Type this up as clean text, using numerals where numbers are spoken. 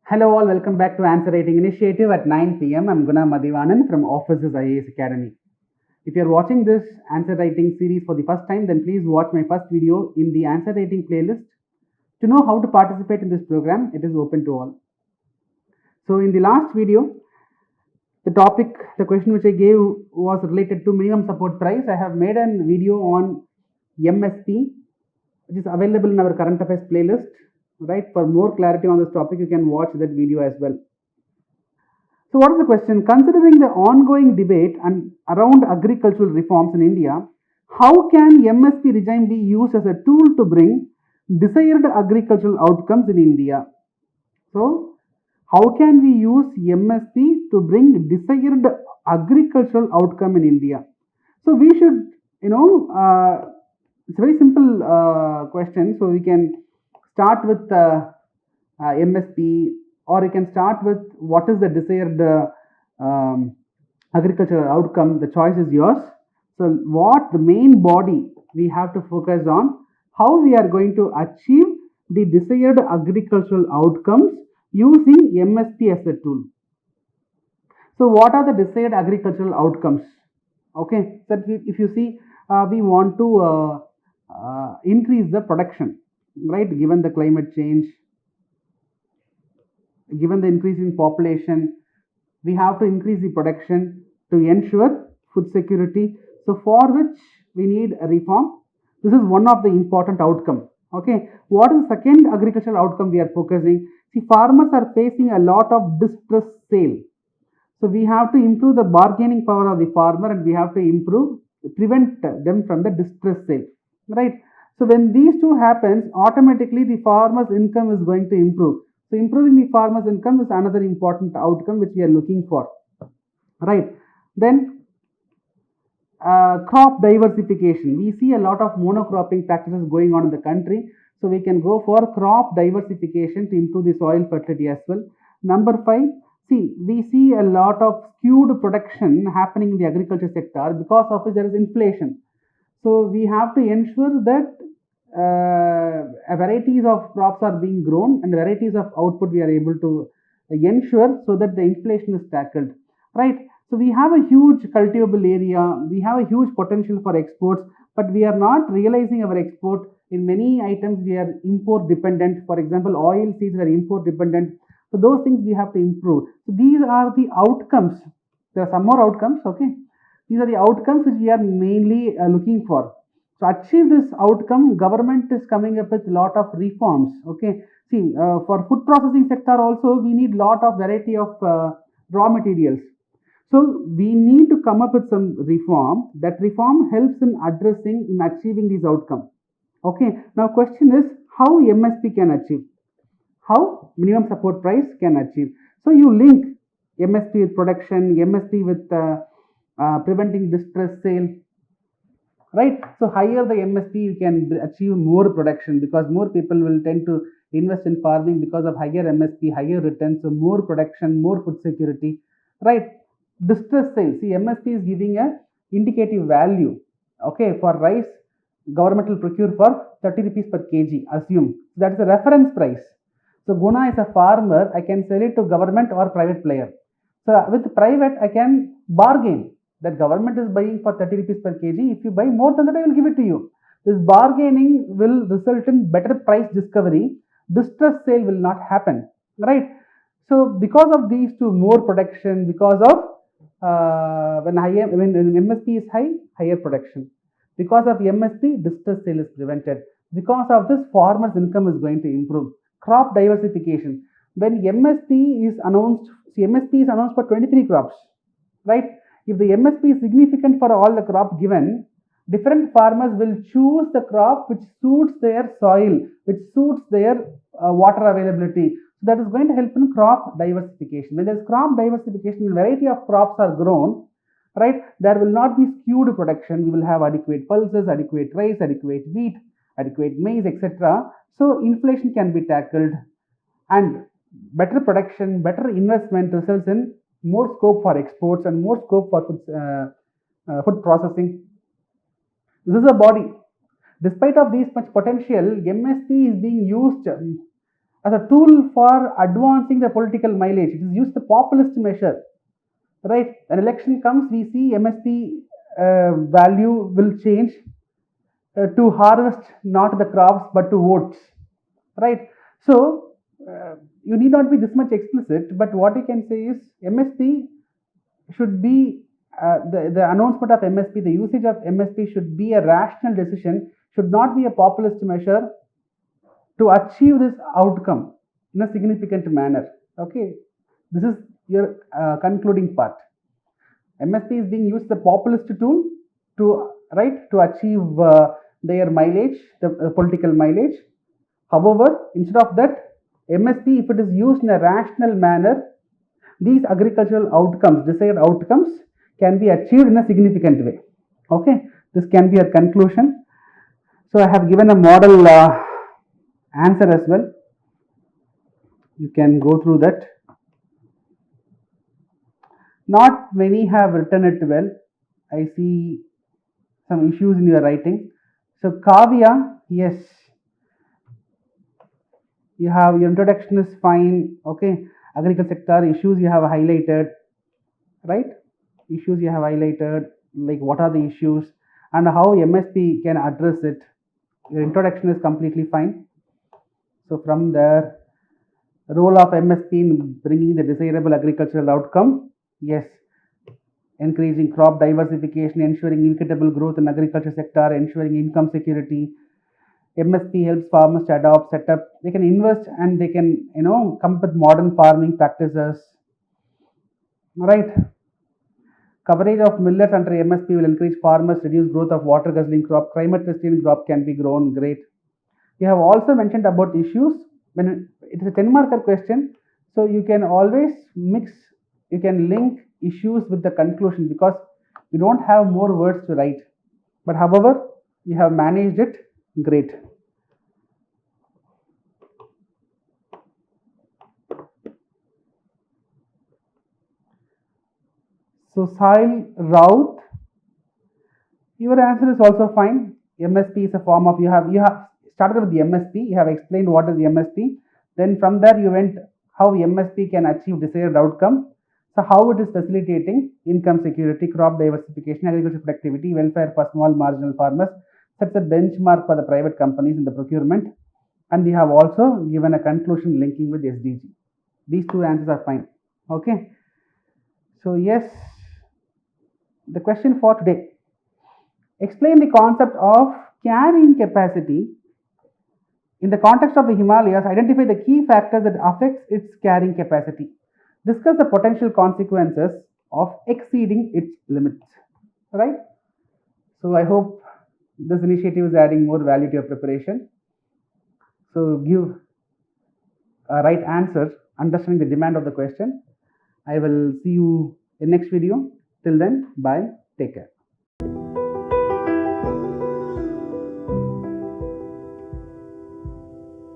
Hello all, welcome back to Answer Writing Initiative at 9 p.m. I'm Guna Madhivanan from Offices IAS Academy. If you're watching this Answer Writing series for the first time, then please watch my first video in the Answer Writing playlist. To know how to participate in this program, it is open to all. So in the last video, the question which I gave was related to minimum support price. I have made a video on MSP, which is available in our current affairs playlist. Right, for more clarity on this topic, you can watch that video as well. So what is the question? Considering the ongoing debate and around agricultural reforms in India, how can MSP regime be used as a tool to bring desired agricultural outcomes in India? So how can we use MSP to bring desired agricultural outcome in India? So we should, it's a very simple question. So we can start with MSP, or you can start with what is the desired agricultural outcome. The choice is yours. So what the main body we have to focus on, how we are going to achieve the desired agricultural outcomes using MSP as a tool. So what are the desired agricultural outcomes? Okay, so if you see, we want to increase the production, right? Given the climate change, given the increase in population, we have to increase the production to ensure food security. So for which we need a reform. This is one of the important outcome. Okay, what is the second agricultural outcome we are focusing? See, farmers are facing a lot of distress sale. So we have to improve the bargaining power of the farmer, and we have to prevent them from the distress sale, right? So when these two happens, automatically the farmer's income is going to improve. So improving the farmer's income is another important outcome which we are looking for, right? Then crop diversification. We see a lot of monocropping practices going on in the country. So we can go for crop diversification to improve the soil fertility as well. Number 5, we see a lot of skewed production happening in the agriculture sector, because of which there is inflation. So we have to ensure that varieties of crops are being grown and varieties of output we are able to ensure, so that the inflation is tackled, right? So we have a huge cultivable area, we have a huge potential for exports, but we are not realizing our export. In many items we are import dependent. For example, oil seeds are import dependent. So those things we have to improve. So these are the outcomes. There are some more outcomes. Okay, these are the outcomes which we are mainly looking for. So achieve this outcome, government is coming up with a lot of reforms. Okay, for food processing sector also we need lot of variety of raw materials. So we need to come up with some reform. That reform helps in achieving these outcomes. Okay, now question is how MSP can achieve, how minimum support price can achieve. So you link MSP with production, MSP with preventing distress sale, right? So higher the MSP, you can achieve more production, because more people will tend to invest in farming because of higher MSP, higher returns, so more production, more food security, right? Distress sale, see, MSP is giving a indicative value. Okay, for rice, government will procure for 30 rupees per kg, assume. That is a reference price. So Guna is a farmer, I can sell it to government or private player. So with private, I can bargain that government is buying for 30 rupees per kg. If you buy more than that, I will give it to you. This bargaining will result in better price discovery. Distress sale will not happen, right? So because of these two, more production, because of when MSP is high, higher production. Because of MSP, distress sale is prevented. Because of this, farmers' income is going to improve. Crop diversification. When MSP is announced, MSP is announced for 23 crops, right? If the MSP is significant for all the crop given, different farmers will choose the crop which suits their soil, which suits their water availability. So that is going to help in crop diversification. When there is crop diversification, a variety of crops are grown, right? There will not be skewed production. We will have adequate pulses, adequate rice, adequate wheat, adequate maize, etc. So inflation can be tackled, and better production, better investment results in more scope for exports and more scope for food processing. This is a body. Despite of these much potential, MSP is being used as a tool for advancing the political mileage. It is used the populist measure, right? When election comes, we see MSP value will change to harvest not the crops but to votes, right? So you need not be this much explicit, but what you can say is MSP should be the announcement of MSP, the usage of MSP should be a rational decision, should not be a populist measure to achieve this outcome in a significant manner. Okay, this is your concluding part. MSP is being used as a populist tool to to achieve their mileage, the political mileage. However, instead of that, MSP, if it is used in a rational manner, these agricultural outcomes, desired outcomes, can be achieved in a significant way. Okay, this can be a conclusion. So I have given a model answer as well. You can go through that. Not many have written it well. I see some issues in your writing. So Kavya, yes, you have your introduction is fine. Okay, agriculture sector issues you have highlighted, right? Issues you have highlighted, like what are the issues and how MSP can address it. Your introduction is completely fine. So from there, role of MSP in bringing the desirable agricultural outcome, yes, encouraging crop diversification, ensuring equitable growth in agriculture sector, ensuring income security. MSP helps farmers to adopt, set up, they can invest and they can, come up with modern farming practices, right? Coverage of millets under MSP will encourage farmers, reduce growth of water guzzling crop, climate resilient crop can be grown, great. You have also mentioned about issues. When it is a 10 marker question, so you can always mix, you can link issues with the conclusion because you don't have more words to write. But however, you have managed it, great. So Sahil Raut, your answer is also fine. MSP is a form of, you have started with the MSP, you have explained what is the MSP. Then from there you went how MSP can achieve desired outcome. So how it is facilitating income security, crop diversification, agricultural productivity, welfare for small marginal farmers, sets a benchmark for the private companies in the procurement. And we have also given a conclusion linking with SDG. These two answers are fine. Okay. So yes, the question for today. Explain the concept of carrying capacity in the context of the Himalayas. Identify the key factors that affects its carrying capacity. Discuss the potential consequences of exceeding its limits. Right? So I hope this initiative is adding more value to your preparation. So give a right answer, understanding the demand of the question. I will see you in next video. Till then, bye. Take care.